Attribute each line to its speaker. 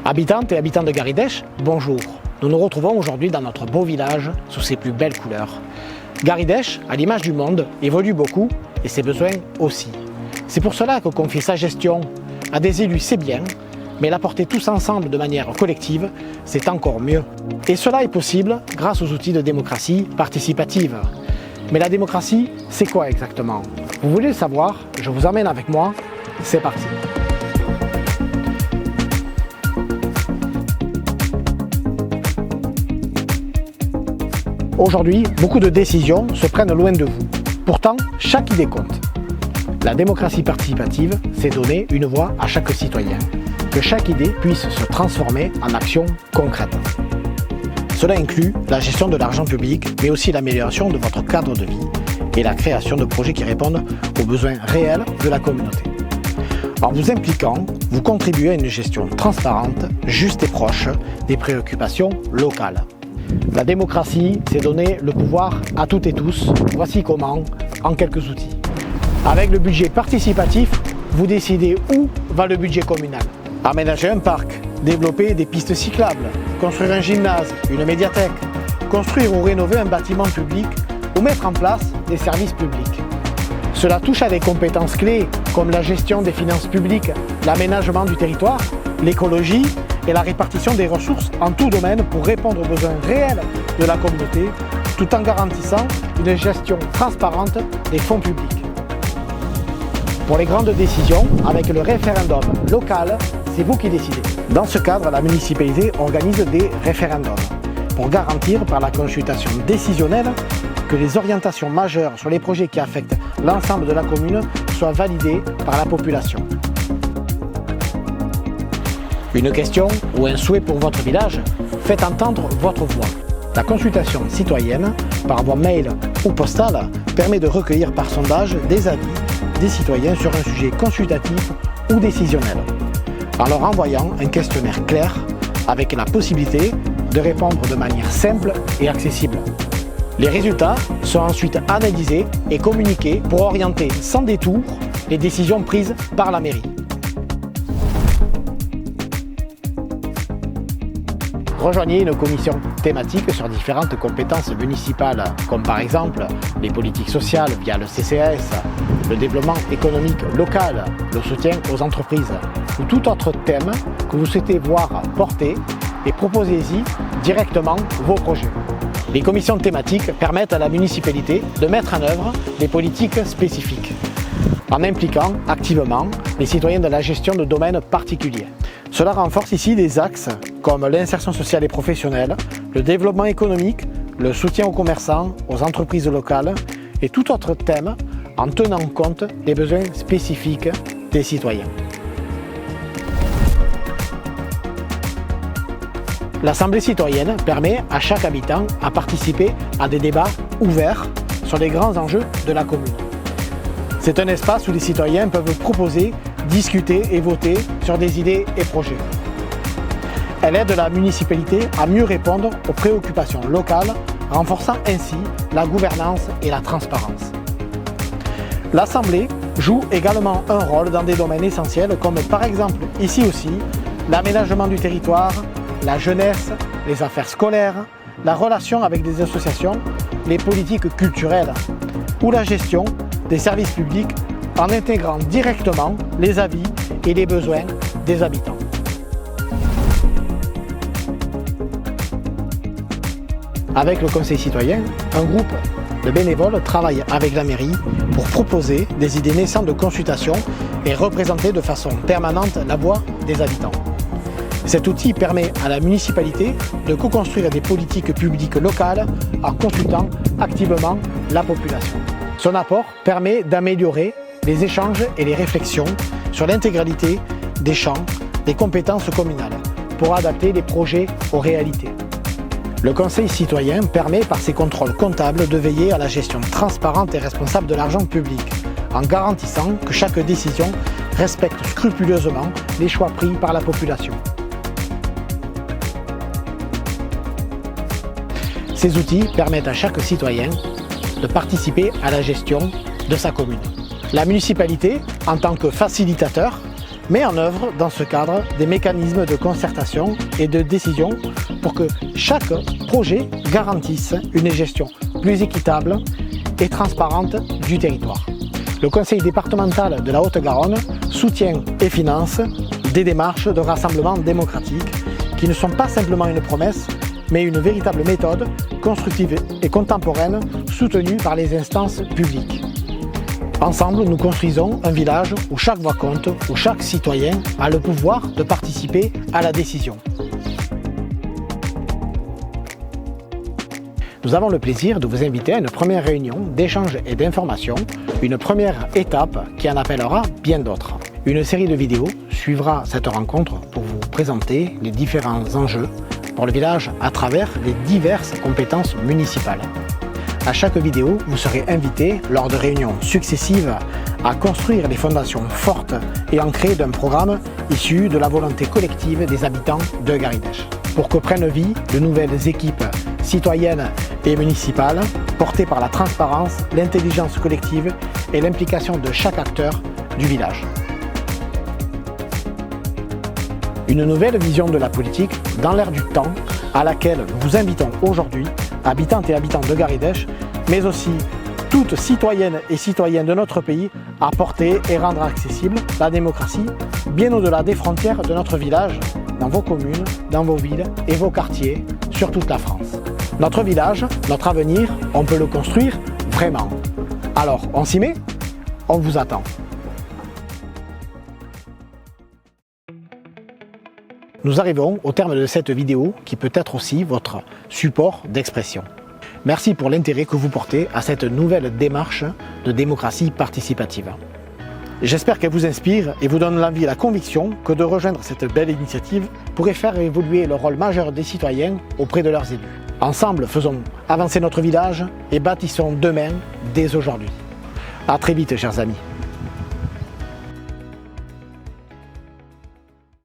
Speaker 1: Habitantes et habitants de Garidèche, bonjour. Nous nous retrouvons aujourd'hui dans notre beau village sous ses plus belles couleurs. Garidèche, à l'image du monde, évolue beaucoup et ses besoins aussi. C'est pour cela que confier sa gestion à des élus, c'est bien, mais la porter tous ensemble de manière collective, c'est encore mieux. Et cela est possible grâce aux outils de démocratie participative. Mais la démocratie, c'est quoi exactement? Vous voulez le savoir? Je vous emmène avec moi. C'est parti. Aujourd'hui, beaucoup de décisions se prennent loin de vous. Pourtant, chaque idée compte. La démocratie participative, c'est donner une voix à chaque citoyen. Que chaque idée puisse se transformer en action concrète. Cela inclut la gestion de l'argent public, mais aussi l'amélioration de votre cadre de vie et la création de projets qui répondent aux besoins réels de la communauté. En vous impliquant, vous contribuez à une gestion transparente, juste et proche des préoccupations locales. La démocratie, c'est donner le pouvoir à toutes et tous. Voici comment, en quelques outils. Avec le budget participatif, vous décidez où va le budget communal. Aménager un parc, développer des pistes cyclables, construire un gymnase, une médiathèque, construire ou rénover un bâtiment public ou mettre en place des services publics. Cela touche à des compétences clés comme la gestion des finances publiques, l'aménagement du territoire, l'écologie et la répartition des ressources en tout domaine pour répondre aux besoins réels de la communauté tout en garantissant une gestion transparente des fonds publics. Pour les grandes décisions, avec le référendum local, c'est vous qui décidez. Dans ce cadre, la municipalité organise des référendums pour garantir par la consultation décisionnelle que les orientations majeures sur les projets qui affectent l'ensemble de la commune soient validées par la population. Une question ou un souhait pour votre village? Faites entendre votre voix. La consultation citoyenne, par voie mail ou postale, permet de recueillir par sondage des avis des citoyens sur un sujet consultatif ou décisionnel, en leur envoyant un questionnaire clair avec la possibilité de répondre de manière simple et accessible. Les résultats sont ensuite analysés et communiqués pour orienter sans détour les décisions prises par la mairie. Rejoignez une commission thématique sur différentes compétences municipales, comme par exemple les politiques sociales via le CCAS, le développement économique local, le soutien aux entreprises, ou tout autre thème que vous souhaitez voir porté et proposez-y directement vos projets. Les commissions thématiques permettent à la municipalité de mettre en œuvre des politiques spécifiques, en impliquant activement les citoyens de la gestion de domaines particuliers. Cela renforce ici des axes comme l'insertion sociale et professionnelle, le développement économique, le soutien aux commerçants, aux entreprises locales et tout autre thème en tenant compte des besoins spécifiques des citoyens. L'Assemblée citoyenne permet à chaque habitant à participer à des débats ouverts sur les grands enjeux de la commune. C'est un espace où les citoyens peuvent proposer, discuter et voter sur des idées et projets. Elle aide la municipalité à mieux répondre aux préoccupations locales, renforçant ainsi la gouvernance et la transparence. L'Assemblée joue également un rôle dans des domaines essentiels comme par exemple ici aussi l'aménagement du territoire, la jeunesse, les affaires scolaires, la relation avec des associations, les politiques culturelles ou la gestion des services publics en intégrant directement les avis et les besoins des habitants. Avec le Conseil citoyen, un groupe de bénévoles travaille avec la mairie pour proposer des idées naissantes de consultation et représenter de façon permanente la voix des habitants. Cet outil permet à la municipalité de co-construire des politiques publiques locales en consultant activement la population. Son apport permet d'améliorer les échanges et les réflexions sur l'intégralité des champs des compétences communales pour adapter les projets aux réalités. Le Conseil citoyen permet par ses contrôles comptables de veiller à la gestion transparente et responsable de l'argent public en garantissant que chaque décision respecte scrupuleusement les choix pris par la population. Ces outils permettent à chaque citoyen de participer à la gestion de sa commune. La municipalité, en tant que facilitateur, met en œuvre dans ce cadre des mécanismes de concertation et de décision pour que chaque projet garantisse une gestion plus équitable et transparente du territoire. Le Conseil départemental de la Haute-Garonne soutient et finance des démarches de rassemblement démocratique qui ne sont pas simplement une promesse, mais une véritable méthode constructive et contemporaine soutenue par les instances publiques. Ensemble, nous construisons un village où chaque voix compte, où chaque citoyen a le pouvoir de participer à la décision. Nous avons le plaisir de vous inviter à une première réunion d'échange et d'information, une première étape qui en appellera bien d'autres. Une série de vidéos suivra cette rencontre pour vous présenter les différents enjeux pour le village à travers les diverses compétences municipales. À chaque vidéo, vous serez invité, lors de réunions successives, à construire les fondations fortes et ancrées d'un programme issu de la volonté collective des habitants de Garidech, pour que prennent vie de nouvelles équipes citoyennes et municipales, portées par la transparence, l'intelligence collective et l'implication de chaque acteur du village. Une nouvelle vision de la politique dans l'air du temps à laquelle nous vous invitons aujourd'hui, habitantes et habitants de Garidech, mais aussi toutes citoyennes et citoyens de notre pays, à porter et rendre accessible la démocratie bien au-delà des frontières de notre village, dans vos communes, dans vos villes et vos quartiers, sur toute la France. Notre village, notre avenir, on peut le construire vraiment. Alors, on s'y met? On vous attend. Nous arrivons au terme de cette vidéo qui peut être aussi votre support d'expression. Merci pour l'intérêt que vous portez à cette nouvelle démarche de démocratie participative. J'espère qu'elle vous inspire et vous donne l'envie et la conviction que de rejoindre cette belle initiative pourrait faire évoluer le rôle majeur des citoyens auprès de leurs élus. Ensemble, faisons avancer notre village et bâtissons demain dès aujourd'hui. À très vite, chers amis.